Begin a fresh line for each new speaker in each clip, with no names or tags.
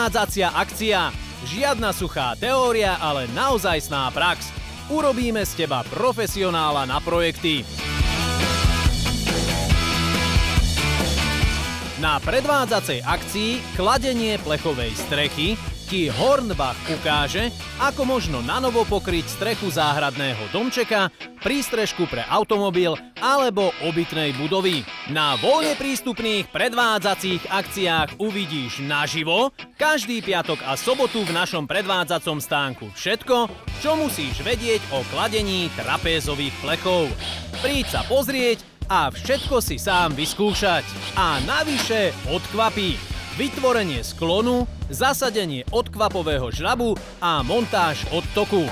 Predvádzacia akcia. Žiadna suchá teória, ale naozajstná prax. Urobíme z teba profesionála na projekty. Na predvádzacej akcii Kladenie plechovej strechy ti Hornbach ukáže, ako možno nanovo pokryť strechu záhradného domčeka, prístrežku pre automobil alebo obytnej budovy. Na voľne prístupných predvádzacích akciách uvidíš naživo každý piatok a sobotu v našom predvádzacom stánku všetko, čo musíš vedieť o kladení trapézových plechov. Príď sa pozrieť a všetko si sám vyskúšať. A navyše odkvapí. Vytvorenie sklonu, zasadenie odkvapového žrabu a montáž odtoku.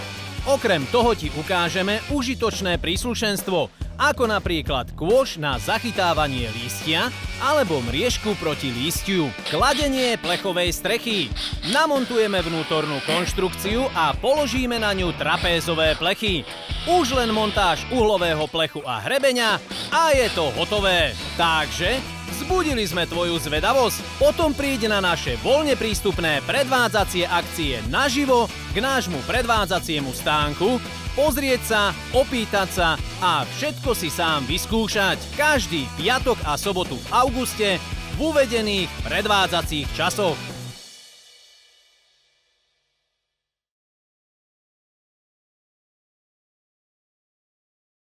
Okrem toho ti ukážeme užitočné príslušenstvo, ako napríklad kôš na zachytávanie lístia alebo mriežku proti lístiu. Kladenie plechovej strechy. Namontujeme vnútornú konštrukciu a položíme na ňu trapézové plechy. Už len montáž uhlového plechu a hrebeňa a je to hotové. Takže vzbudili sme tvoju zvedavosť? Potom príď na naše voľne prístupné predvádzacie akcie naživo k nášmu predvádzaciemu stánku, pozrieť sa, opýtať sa a všetko si sám vyskúšať. Každý piatok a sobotu v auguste v uvedených predvádzacích časoch.